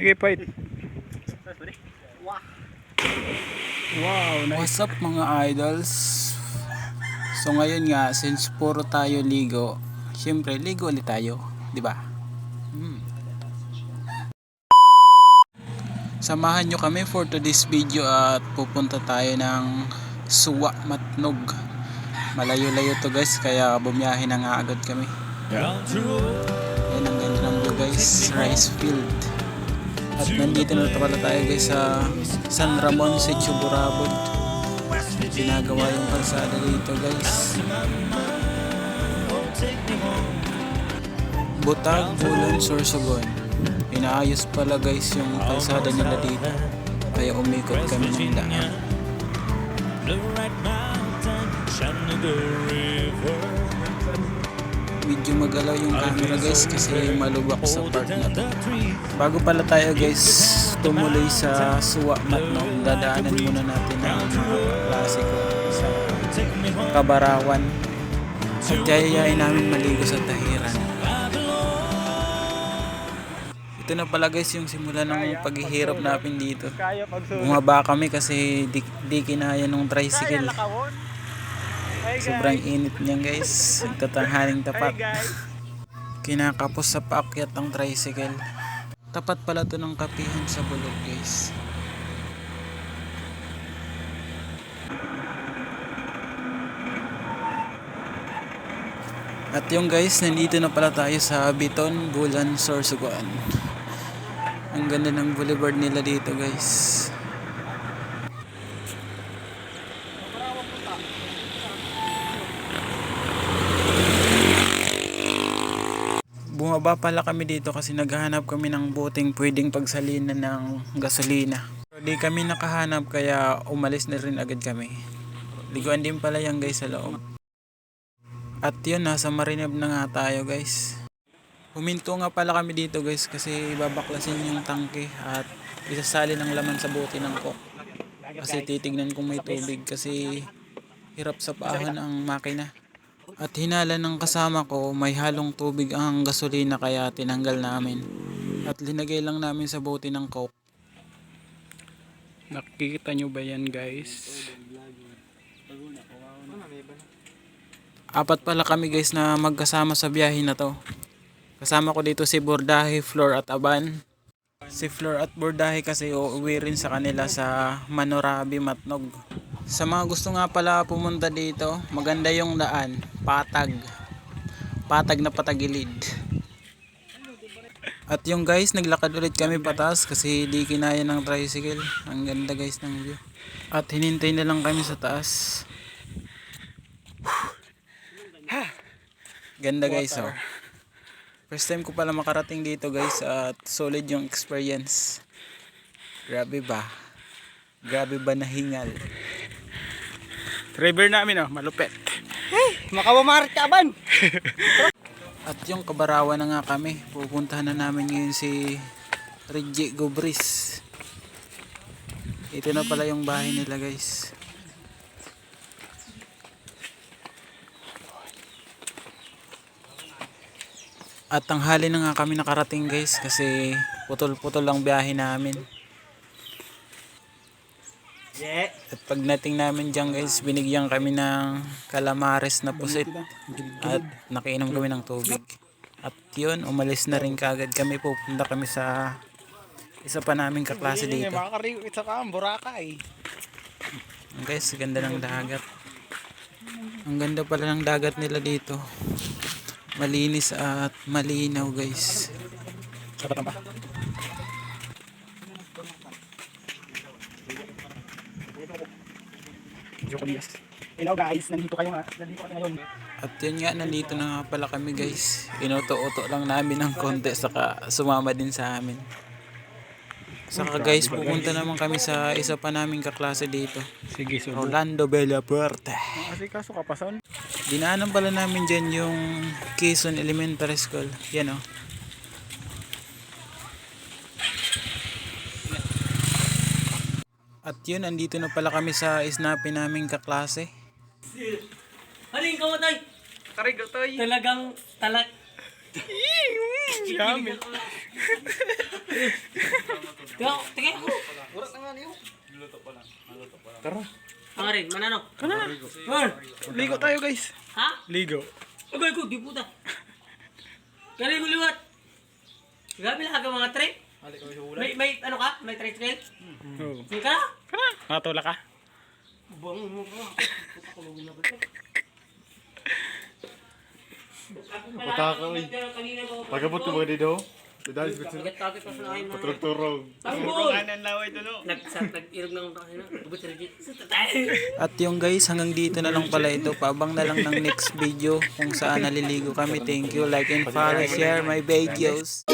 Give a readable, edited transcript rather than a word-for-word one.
Sige, fight. Wow, nice. What's up mga idols? So ngayon nga, since puro tayo ligo, syempre ligo ulit tayo, di ba? Samahan nyo kami for today's video at pupunta tayo ng Suwa Matnog. Malayo-layo to guys, kaya bumiyahe na nga agad kami. Yan ang ganda ng view guys, rice field. At nandito na pala tayo guys sa San Ramon, Sitio Burabod. Ginagawa yung kalsada dito guys. Butag, Bulan, Sorsogon. Inaayos pala guys yung kalsada nila dito. Kaya umikot kami ng daan. Medyo magalaw yung camera guys kasi malubak sa part na to. Bago pala tayo guys tumuloy sa Suwa Matnog, dadaanan muna natin ang klasiko sa Kabarawan. At yayayain namin maligo sa Tahiran. Ito na pala guys yung simula ng paghihirap natin dito. Bumaba kami kasi di kinaya nung tricycle. Sobrang init niyan guys. Nagtatanghaling tapat. Kinakapos sa paakyat ng tricycle. Tapat pala to ng kapihan sa Bulog guys. At yung guys, nandito na pala tayo sa Biton, Bulan, Sorsogon. Ang ganda ng boulevard nila dito guys. Bumaba pala kami dito kasi naghahanap kami ng boteng pwedeng pagsalinan ng gasolina. Di kami nakahanap kaya umalis na rin agad kami. Liguan din pala yan guys sa loob. At yun, nasa Marinab na nga tayo guys. Huminto nga pala kami dito guys kasi babaklasin yung tangke at isasali ng laman sa bote ng coke. Kasi titignan kung may tubig kasi hirap sa paahan ang makina. At hinala ng kasama ko, may halong tubig ang gasolina kaya tinanggal namin. At linagay lang namin sa bote ng coke. Nakikita nyo ba yan guys? Apat pala kami guys na magkasama sa biyahe na to. Kasama ko dito si Bordahe, Flor at Aban. Si Flor at Bordahe kasi uuwi rin sa kanila sa Manorabi, Matnog. Sa mga gusto nga pala pumunta dito, maganda yung daan, patag. Patag na patagilid. At yung guys, naglakad ulit kami patas kasi di kinaya ng tricycle. Ang ganda guys ng view. At hinintay na lang kami sa taas. Ganda guys oh. First time ko pala makarating dito guys at solid yung experience. Grabe ba? Grabe ba na hingal? Driver namin oh, malupet. Makawamar ka ban. At yung Kabarawan na nga kami. Pupuntahan na namin ngayon si Reggie Gobris. Ito na pala yung bahay nila guys. At tanghali na nga kami nakarating guys kasi putol-putol lang biyahe namin. At pagdating namin dyan guys, binigyan kami ng calamares na pusit at nakiinom kami ng tubig. At yun, umalis na rin kagad kami. Pupunta kami sa isa pa naming kaklase dito. Makakarikit sa kang Boracay. Guys, ganda ng dagat. Ang ganda pala ng dagat nila dito. Malinis at malinaw guys. Sapat pa. Hello guys, nandito kayo nga. Nandito kami ngayon. At yun nga, nandito na nga pala kami guys. Inuto-uto lang namin ng konti saka sumama din sa amin. Saka guys, pupunta naman kami sa isa pa naming kaklase dito. Sige, subo. Rolando Bellapuerte. Kasi kaso kapasan. Dinaanan pala namin dyan yung Quezon Elementary School. Yan o. At yun, andito na pala kami sa isnapin naming kaklase. Haling ka tay. Karigo toy. Talagang talak. Yummy. Tingnan ako. Tara. Ang rin, manano? Kana. Man! Ligo tayo guys. Ha? Ligo. Agay ko, di puta. Kaya ko liwat. Gabi lang aga mga trip. May ano ka? May tricycle? Oo. May ka na? Kana. Natula ka. Bango mo ka. Puta na ba ito? Puta ka, uy. Pagabot ko ba dito? Dahil ko sila. Tagat-tagat pa sa nahin mo. Turog-turog. Tanggol! laway doon. Nag-irog ng takin na. Bubot sa rigid. Sa tatay. At yung guys, hanggang dito na lang pala ito. Paabang na lang ng next video kung saan naliligo kami. Thank you. Like and follow, share my videos.